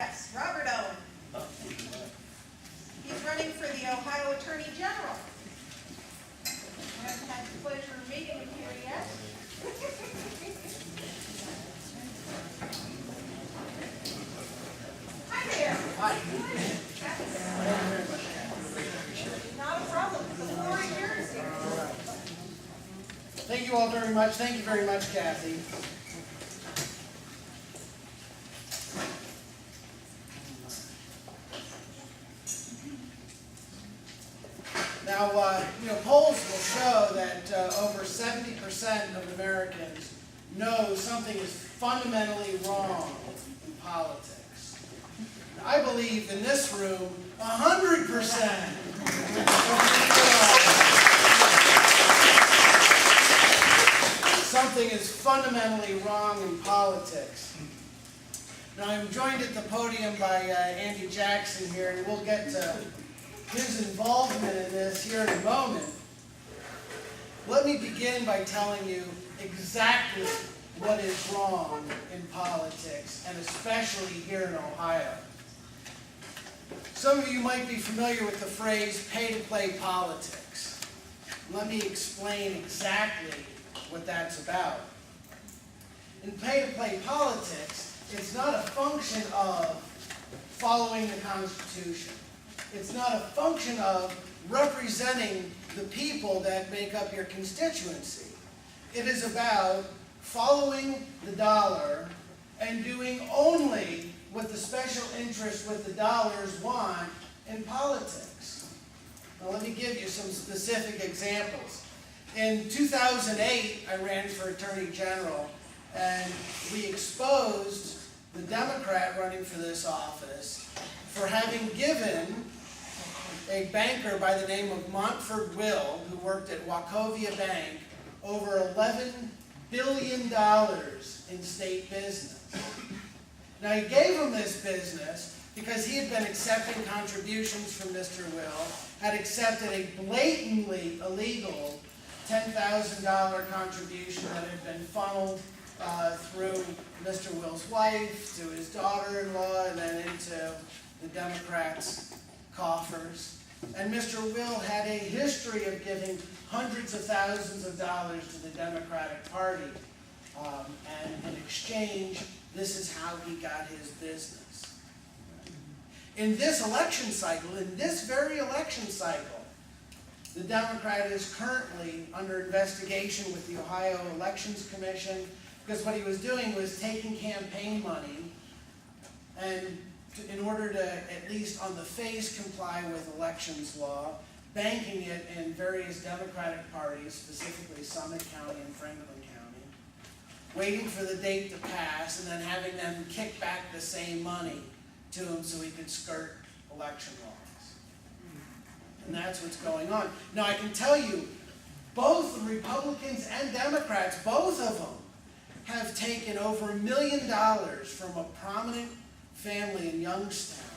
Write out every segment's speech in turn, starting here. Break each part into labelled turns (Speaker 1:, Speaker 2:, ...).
Speaker 1: Yes, Robert Owen. He's running for the Ohio Attorney General. I haven't had the pleasure of meeting him here yet. Hi there.
Speaker 2: Hi.
Speaker 1: Not a problem. The floor is yours.
Speaker 2: Thank you all very much. Thank you very much, Kathy. Now, polls will show that over 70% of Americans know something is fundamentally wrong in politics. Now, I believe in this room, 100% something is fundamentally wrong in politics. Now, I'm joined at the podium by Andy Jackson here, and we'll get to his involvement in this here in a moment. Let me begin by telling you exactly what is wrong in politics, and especially here in Ohio. Some of you might be familiar with the phrase pay-to-play politics. Let me explain exactly what that's about. In pay-to-play politics, it's not a function of following the Constitution. It's not a function of representing the people that make up your constituency. It is about following the dollar and doing only what the special interests with the dollars want in politics. Now let me give you some specific examples. In 2008, I ran for Attorney General, and we exposed the Democrat running for this office for having given a banker by the name of Montford Will, who worked at Wachovia Bank, over $11 billion in state business. Now, he gave him this business because he had been accepting contributions from Mr. Will, had accepted a blatantly illegal $10,000 contribution that had been funneled through Mr. Will's wife to his daughter-in-law and then into the Democrats' coffers. And Mr. Will had a history of giving hundreds of thousands of dollars to the Democratic Party. And in exchange, this is how he got his business. In this election cycle, in this very election cycle, the Democrat is currently under investigation with the Ohio Elections Commission because what he was doing was taking campaign money and in order to, at least on the face, comply with elections law, banking it in various Democratic parties, specifically Summit County and Franklin County, waiting for the date to pass, and then having them kick back the same money to him so he could skirt election laws. And that's what's going on. Now, I can tell you, both the Republicans and Democrats, both of them, have taken over $1 million from a prominent family in Youngstown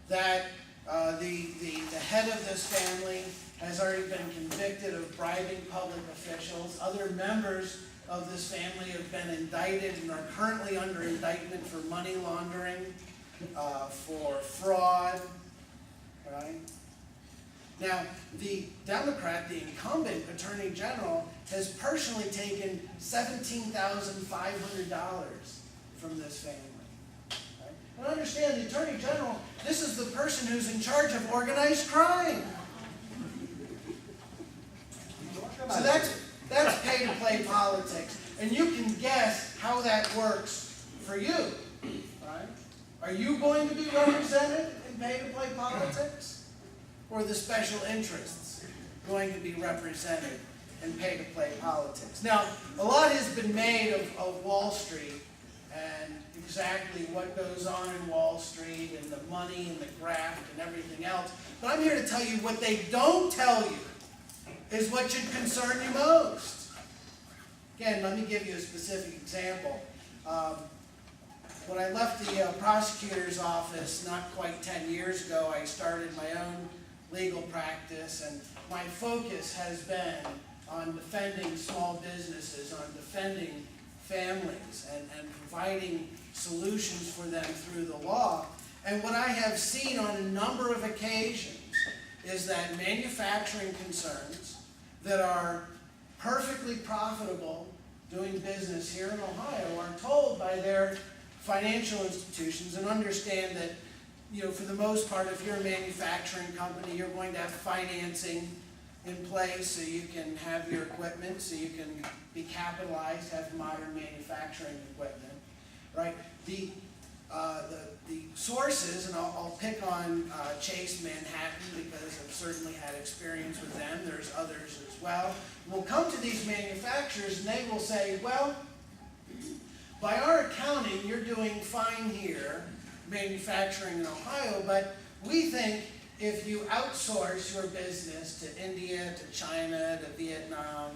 Speaker 2: that the head of this family has already been convicted of bribing public officials. Other members of this family have been indicted and are currently under indictment for money laundering, for fraud, right? Now, the Democrat, the incumbent Attorney General, has personally taken $17,500 from this family. And understand, the Attorney General, this is the person who's in charge of organized crime. So that's pay-to-play politics. And you can guess how that works for you, right? Are you going to be represented in pay-to-play politics? Or are the special interests going to be represented in pay-to-play politics? Now, a lot has been made of Wall Street and exactly what goes on in Wall Street and the money and the graft and everything else. But I'm here to tell you what they don't tell you is what should concern you most. Again, let me give you a specific example. When I left the prosecutor's office not quite 10 years ago, I started my own legal practice, and my focus has been on defending small businesses, on defending families and providing solutions for them through the law. And what I have seen on a number of occasions is that manufacturing concerns that are perfectly profitable doing business here in Ohio are told by their financial institutions, and understand that, for the most part, if you're a manufacturing company, you're going to have financing in place so you can have your equipment, so you can be capitalized, have modern manufacturing equipment, right? The sources, and I'll pick on Chase Manhattan because I've certainly had experience with them. There's others as well. We'll come to these manufacturers and they will say, well, by our accounting, you're doing fine here, manufacturing in Ohio, but we think if you outsource your business to India, to China, to Vietnam,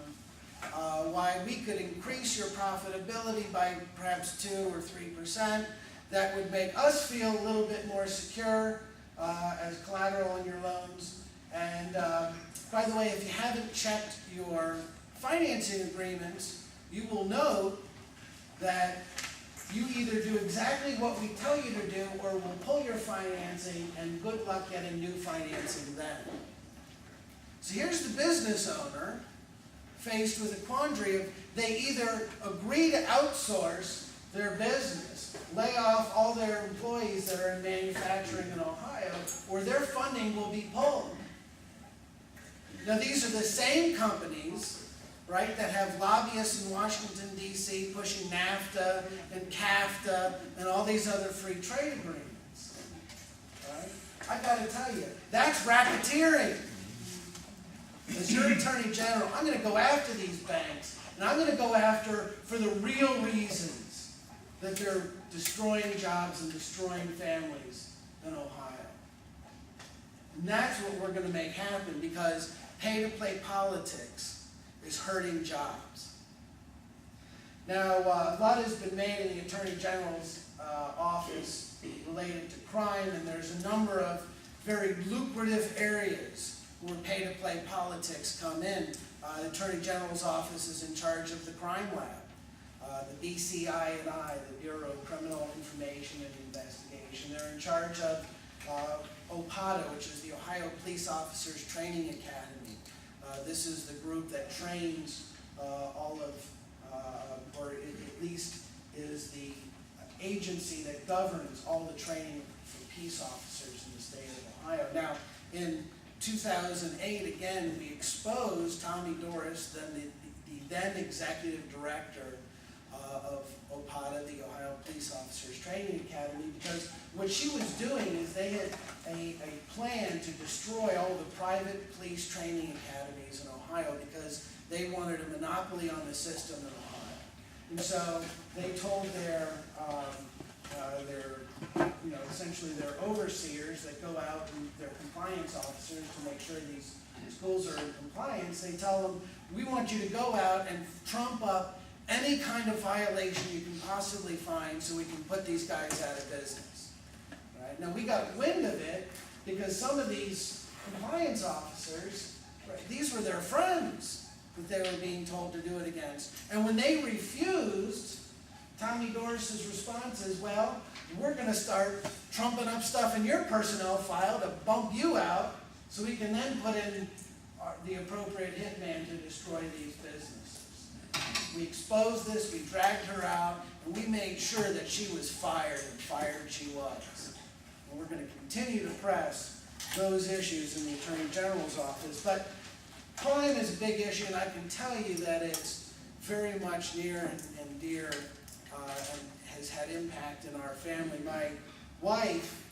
Speaker 2: why we could increase your profitability by perhaps 2 or 3%. That would make us feel a little bit more secure as collateral on your loans. And by the way, if you haven't checked your financing agreements, you will note that you either do exactly what we tell you to do, or we'll pull your financing, and good luck getting new financing then. So here's the business owner faced with a quandary of, they either agree to outsource their business, lay off all their employees that are in manufacturing in Ohio, or their funding will be pulled. Now these are the same companies, right, that have lobbyists in Washington, D.C. pushing NAFTA and CAFTA and all these other free trade agreements. Right? I've got to tell you, that's racketeering. As your Attorney General, I'm going to go after these banks, and I'm going to go after for the real reasons that they're destroying jobs and destroying families in Ohio. And that's what we're going to make happen, because pay-to-play politics is hurting jobs. Now, a lot has been made in the Attorney General's office related to crime, and there's a number of very lucrative areas where pay-to-play politics come in. The Attorney General's office is in charge of the crime lab, the BCI&I, the Bureau of Criminal Information and Investigation. They're in charge of OPATA, which is the Ohio Police Officers Training Academy. This is the group that trains all of, or at least is the agency that governs all the training for peace officers in the state of Ohio. Now, in 2008, again, we exposed Tommy Doris, then the then executive director of OPATA, the Ohio Police Officers Training Academy, because what she was doing is they had a plan to destroy all the private police training academies in Ohio because they wanted a monopoly on the system in Ohio. And so they told their essentially their overseers that go out, and their compliance officers, to make sure these schools are in compliance, they tell them, we want you to go out and trump up any kind of violation you can possibly find so we can put these guys out of business. Right? Now we got wind of it because some of these compliance officers, right, these were their friends that they were being told to do it against. And when they refused, Tommy Doris's response is, well, we're going to start trumping up stuff in your personnel file to bump you out so we can then put in the appropriate hitman to destroy these businesses. We exposed this, we dragged her out, and we made sure that she was fired, and fired she was. And we're going to continue to press those issues in the Attorney General's office. But crime is a big issue, and I can tell you that it's very much near and dear and has had impact in our family. My wife,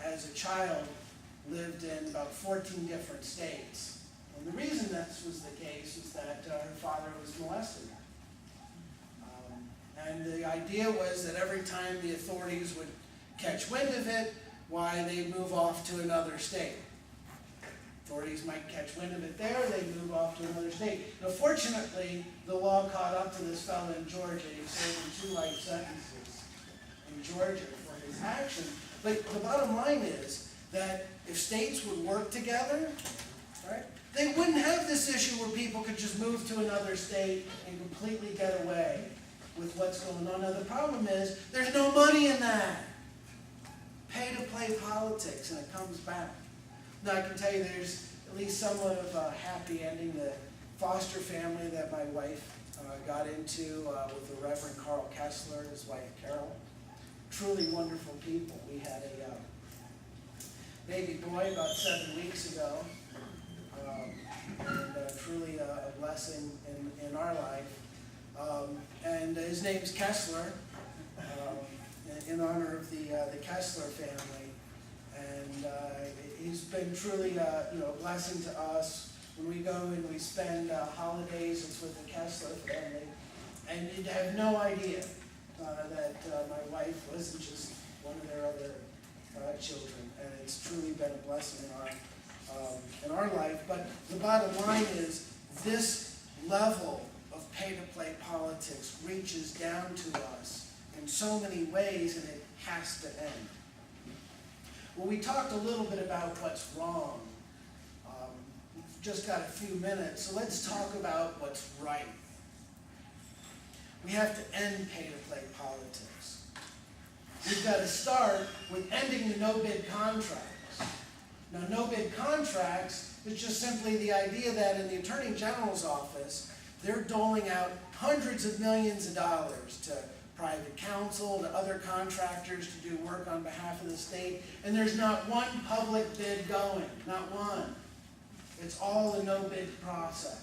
Speaker 2: as a child, lived in about 14 different states. And the reason this was the case was that her father was molested. And the idea was that every time the authorities would catch wind of it, why, they'd move off to another state. Authorities might catch wind of it there, they'd move off to another state. Now, fortunately, the law caught up to this fellow in Georgia. He served 2 life sentences in Georgia for his action. But the bottom line is that if states would work together, right, they wouldn't have this issue where people could just move to another state and completely get away with what's going on. Now the problem is, there's no money in that. Pay-to-play politics, and it comes back. Now I can tell you there's at least somewhat of a happy ending. The foster family that my wife got into with the Reverend Carl Kessler, his wife Carol. Truly wonderful people. We had a baby boy about 7 weeks ago, and truly a blessing in our life. And his name's Kessler, in honor of the Kessler family. And he's been truly a blessing to us. When we go and we spend holidays, it's with the Kessler family. And you'd have no idea that my wife wasn't just one of their other children. And it's truly been a blessing in our life. But the bottom line is, this level of pay-to-play politics reaches down to us in so many ways, and it has to end. Well, we talked a little bit about what's wrong. We've just got a few minutes, so let's talk about what's right. We have to end pay-to-play politics. We've got to start with ending the no-bid contracts. Now, no-bid contracts is just simply the idea that in the Attorney General's office, they're doling out hundreds of millions of dollars to private counsel, to other contractors to do work on behalf of the state, and there's not one public bid going, not one. It's all a no-bid process.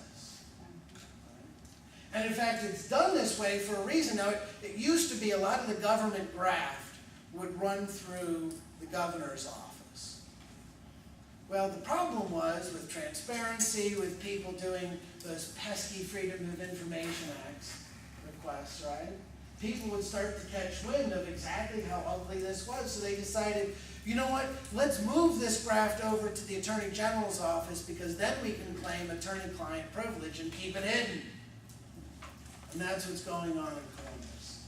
Speaker 2: And in fact, it's done this way for a reason. Now, it used to be a lot of the government graft would run through the governor's office. Well, the problem was with transparency, with people doing those pesky Freedom of Information Act requests, right? People would start to catch wind of exactly how ugly this was, so they decided, you know what, let's move this graft over to the Attorney General's office, because then we can claim attorney-client privilege and keep it hidden. And that's what's going on in Columbus.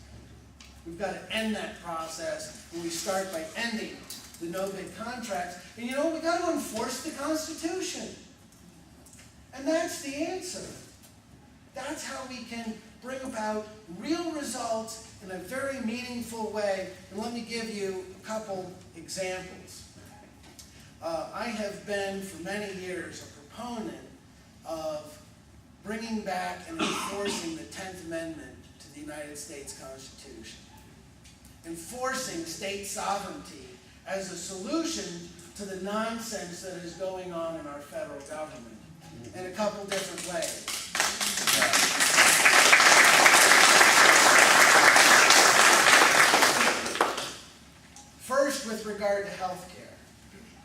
Speaker 2: We've got to end that process, and we start by ending the no-bid contracts. And you know, we've got to enforce the Constitution. And that's the answer. That's how we can bring about real results in a very meaningful way. And let me give you a couple examples. I have been for many years a proponent of bringing back and enforcing the 10th Amendment to the United States Constitution. Enforcing state sovereignty as a solution to the nonsense that is going on in our federal government in a couple different ways. First, with regard to health care.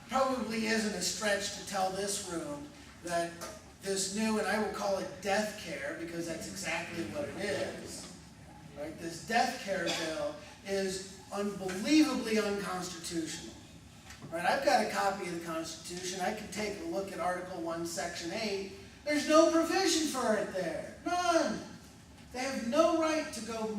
Speaker 2: Probably isn't a stretch to tell this room that this new, and I will call it death care, because that's exactly what it is. Right? This death care bill is unbelievably unconstitutional. Right? I've got a copy of the Constitution. I can take a look at Article 1, Section 8. There's no provision for it there. None. They have no right to go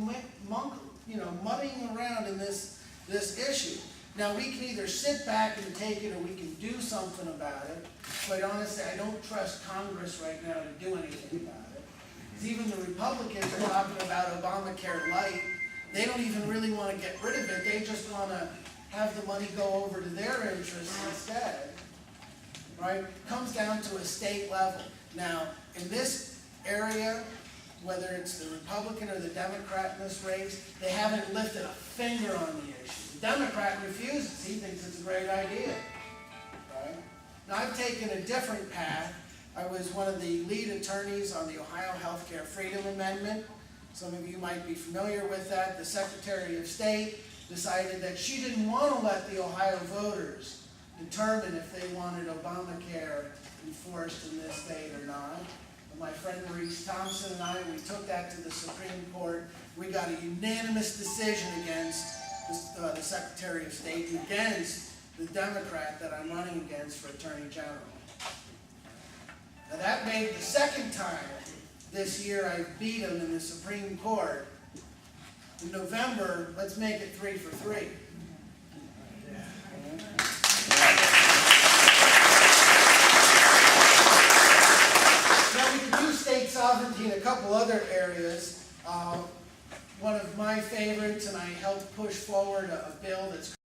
Speaker 2: muddying around in this issue. Now, we can either sit back and take it, or we can do something about it. Quite honestly, I don't trust Congress right now to do anything about it. Because even the Republicans are talking about Obamacare Light. They don't even really want to get rid of it. They just want to have the money go over to their interests instead. Right? It comes down to a state level. Now, in this area, whether it's the Republican or the Democrat in this race, they haven't lifted a finger on the issue. The Democrat refuses. He thinks it's a great idea. Right? Now, I've taken a different path. I was one of the lead attorneys on the Ohio Healthcare Freedom Amendment. Some of you might be familiar with that. The Secretary of State decided that she didn't want to let the Ohio voters determine if they wanted Obamacare enforced in this state or not. And my friend Maurice Thompson and I, we took that to the Supreme Court. We got a unanimous decision against the Secretary of State and against the Democrat that I'm running against for Attorney General. Now that made the second time this year I beat him in the Supreme Court. In November, let's make it 3 for 3. Now we can do state sovereignty in a couple other areas. push forward a bill that's